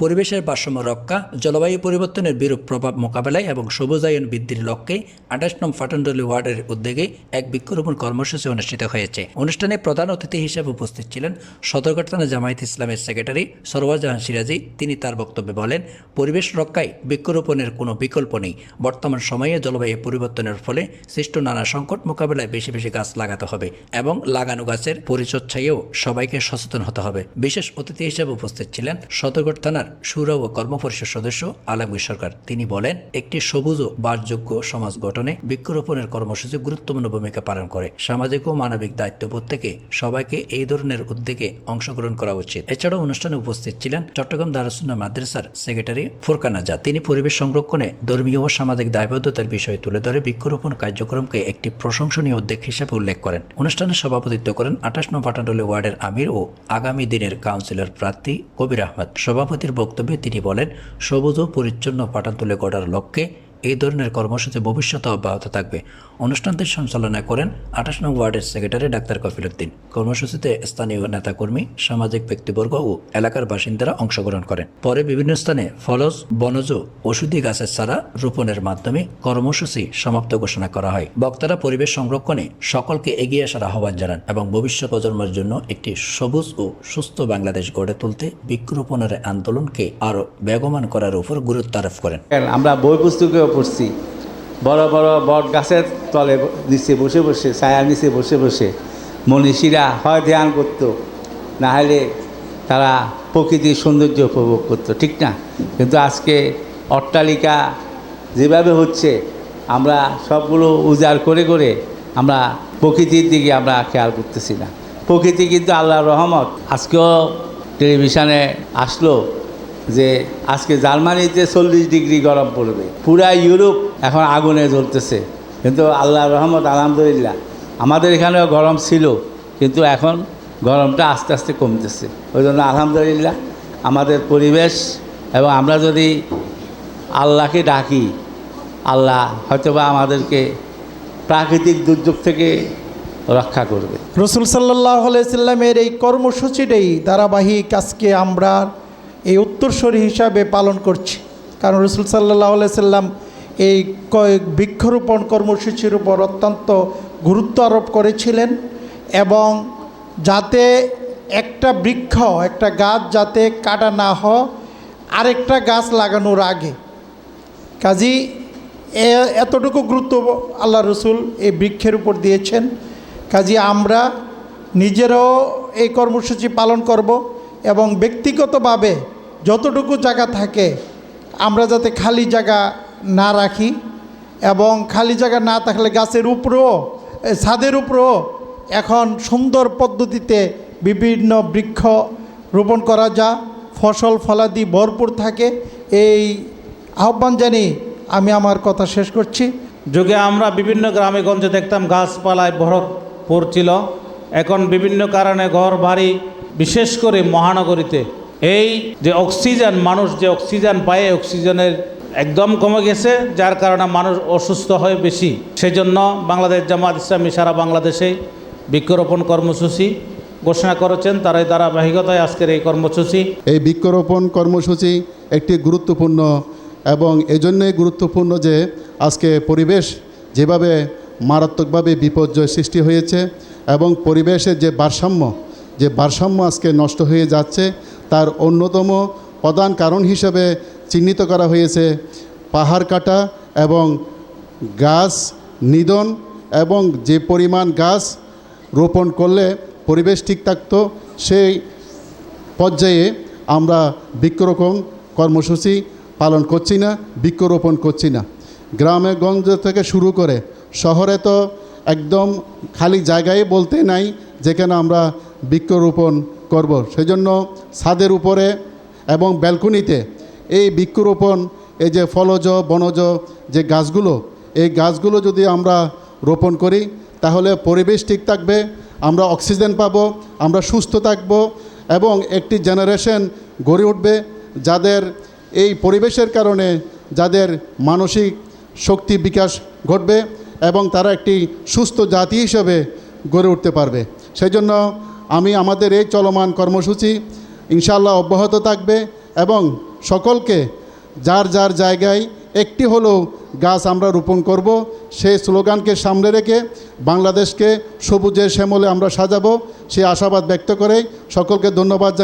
পরিবেশের ভারসাম্য রক্ষা, জলবায়ু পরিবর্তনের বিরূপ প্রভাব মোকাবেলায় এবং সবুজায়ন বৃদ্ধির লক্ষ্যে ২৮ নং পাটনটলি ওয়ার্ডের উদ্যোগে এক বৃক্ষরোপণ কর্মসূচি অনুষ্ঠিত হয়েছে। অনুষ্ঠানে প্রধান অতিথি হিসেবে উপস্থিত ছিলেন সদরঘাট থানা জামায়াতে ইসলামের সেক্রেটারি সরওয়ার জাহান সিরাজি। তিনি তার বক্তব্যে বলেন, পরিবেশ রক্ষায় বৃক্ষরোপণের কোনো বিকল্প নেই। বর্তমান সময়ে জলবায়ু পরিবর্তনের ফলে সৃষ্ট নানা সংকট মোকাবেলায় বেশি বেশি গাছ লাগাতে হবে এবং লাগানো গাছের পরিচর্যায়ও সবাইকে সচেতন হতে হবে। বিশেষ অতিথি হিসেবে উপস্থিত ছিলেন সদরঘাট থানার সুরা ও কর্মপরিষদ সদস্য আলমগীর সরকার। তিনি বলেন, একটি সবুজ ও বাসযোগ্য সমাজ গঠনে বৃক্ষরোপণের কর্মসূচি গুরুত্বপূর্ণ ভূমিকা পালন করে। সামাজিক ও মানবিক দায়িত্ববোধ থেকে সবাইকে এই ধরনের উদ্যোগে অংশগ্রহণ করা উচিত। এছাড়াও অনুষ্ঠানে উপস্থিত ছিলেন চট্টগ্রাম দারুস সুন্নাহ মাদ্রাসার সেক্রেটারি ফুরকান আজাদ। তিনি পরিবেশ সংরক্ষণে ধর্মীয় ও সামাজিক দায়বদ্ধতার বিষয় তুলে ধরে বৃক্ষরোপণ কার্যক্রমকে একটি প্রশংসনীয় উদ্যোগ হিসেবে উল্লেখ করেন। অনুষ্ঠানে সভাপতিত্ব করেন ২৮ নং পাটনটলি ওয়ার্ডের আমির ও আগামী দিনের কাউন্সিলর প্রার্থী কবির আহমদ। সভাপতির বক্তব্যে তিনি বলেন, সবুজ ও পরিচ্ছন্ন পাটনটলি গড়ার লক্ষ্যে এই ধরনের কর্মসূচি ভবিষ্যতে অব্যাহত থাকবে। অনুষ্ঠানটি সঞ্চালনা করেন ২৮ নং ওয়ার্ডের সেক্রেটারি ডাক্তার কফিল উদ্দিন। কর্মসূচিতে স্থানীয় নেতাকর্মী, সামাজিক ব্যক্তিবর্গ ও এলাকার বাসিন্দারা অংশগ্রহণ করেন। পরে বিভিন্ন স্থানে ফলজ, বনজ, ওষুধি গাছের চারা রোপণের মাধ্যমে কর্মসূচি সমাপ্ত ঘোষণা করা হয়। বক্তারা পরিবেশ সংরক্ষণে সকলকে এগিয়ে আসার আহ্বান জানান এবং ভবিষ্যৎ প্রজন্মের জন্য একটি সবুজ ও সুস্থ বাংলাদেশ গড়ে তুলতে বৃক্ষরোপণের আন্দোলনকে আরও বেগবান করার উপর গুরুত্ব আরোপ করেন। আমরা বই পুস্তকেও পড়ছি, বড় বড় বট গাছের তলে নিচে বসে বসে, ছায়ার নিচে বসে বসে মনীষীরা হয় ধ্যান করতো, না হলে তারা প্রকৃতির সৌন্দর্য উপভোগ করতো, ঠিক না? কিন্তু আজকে অট্টালিকা যেভাবে হচ্ছে, আমরা সবগুলো উজাড় করে করে আমরা প্রকৃতির দিকে আমরা খেয়াল করতেছি না। প্রকৃতি কিন্তু আল্লাহর রহমত। আজকেও টেলিভিশনে আসলো যে আজকে জার্মানিতে 40 ডিগ্রি গরম পড়বে, পুরা ইউরোপ এখন আগুনে জ্বলতেছে। কিন্তু আল্লাহর রহমত, আলহামদুলিল্লাহ, আমাদের এখানেও গরম ছিল, কিন্তু এখন গরমটা আস্তে আস্তে কমতেছে। ওই জন্য আলহামদুলিল্লাহ আমাদের পরিবেশ, এবং আমরা যদি আল্লাহকে ডাকি, আল্লাহ হয়তোবা আমাদেরকে প্রাকৃতিক দুর্যোগ থেকে রক্ষা করবে। রসুল সাল্লাল্লাহু আলাইহি সাল্লামের এই কর্মসূচিটাই ধারাবাহিক আজকে আমরা এই উত্তরসূরি হিসাবে পালন করছি। কারণ রসুল সাল্লাল্লাহু আলাইহি সাল্লাম এই বৃক্ষরোপণ কর্মসূচির উপর অত্যন্ত গুরুত্ব আরোপ করেছিলেন, এবং যাতে একটা বৃক্ষ, একটা গাছ যাতে কাটা না হয় আরেকটা গাছ লাগানোর আগে। কাজী এতটুকু গুরুত্ব আল্লাহ রসুল এই বৃক্ষের উপর দিয়েছেন। কাজী আমরা নিজেরাও এই কর্মসূচি পালন করব, এবং ব্যক্তিগতভাবে যতটুকু জায়গা থাকে আমরা যাতে খালি জায়গা না রাখি, এবং খালি জায়গা না থাকলে গাছের উপরেও, ছাদের উপরেও এখন সুন্দর পদ্ধতিতে বিভিন্ন বৃক্ষ রোপণ করা যায়, ফসল ফলাদি ভরপুর থাকে। এই আহ্বান জানিয়ে আমি আমার কথা শেষ করছি। যুগে আমরা বিভিন্ন গ্রামে গঞ্জে দেখতাম গাছপালায় ভরপুর ছিল। এখন বিভিন্ন কারণে ঘর বাড়ি, বিশেষ করে মহানগরীতে এই যে অক্সিজেন, মানুষ যে অক্সিজেন পায়, অক্সিজেনের একদম কমে গেছে, যার কারণে মানুষ অসুস্থ হয় বেশি। সেজন্য বাংলাদেশ জামাত ইসলামী সারা বাংলাদেশে বৃক্ষরোপণ কর্মসূচি ঘোষণা করেছেন। তার এই ধারাবাহিকতায় আজকের এই কর্মসূচি। এই বৃক্ষরোপণ কর্মসূচি একটি গুরুত্বপূর্ণ, এবং এজন্যই গুরুত্বপূর্ণ যে আজকে পরিবেশ যেভাবে মারাত্মকভাবে বিপর্যয় সৃষ্টি হয়েছে, এবং পরিবেশের যে ভারসাম্য আজকে নষ্ট হয়ে যাচ্ছে, তার অন্যতম প্রধান কারণ হিসেবে চিহ্নিত করা হয়েছে পাহাড় কাটা এবং গাছ নিধন, এবং যে পরিমাণ গাছ রোপণ করলে পরিবেশ ঠিক থাকতো, সেই পর্যায়ে আমরা বৃক্ষরোপণ কর্মসূচি পালন করছি না, বৃক্ষরোপণ করছি না। গ্রামে গঞ্জ থেকে শুরু করে শহরে তো একদম খালি জায়গায় বলতে নাই যেখানে আমরা বৃক্ষরোপণ করব। সেজন্য ছাদের উপরে এবং ব্যালকনিতে এই বৃক্ষরোপণ, এই যে ফলজ বনজ যে গাছগুলো, এই গাছগুলো যদি আমরা রোপণ করি তাহলে পরিবেশ ঠিক থাকবে, আমরা অক্সিজেন পাব, আমরা সুস্থ থাকব, এবং একটি জেনারেশন গড়ে উঠবে যাদের এই পরিবেশের কারণে যাদের মানসিক শক্তি বিকাশ ঘটবে, এবং তারা একটি সুস্থ জাতি হিসেবে গড়ে উঠতে পারবে। সেই জন্য আমাদের এই চলমান কর্মসূচি ইনশাআল্লাহ অব্যাহত থাকবে, এবং সকলকে যার যার জায়গায় একটি হলেও গাছ আমরা রোপণ করব, সেই স্লোগানকে সামনে রেখে বাংলাদেশকে সবুজের শ্যামলে আমরা সাজাবো, সেই আশাবাদ ব্যক্ত করে সকলকে ধন্যবাদ।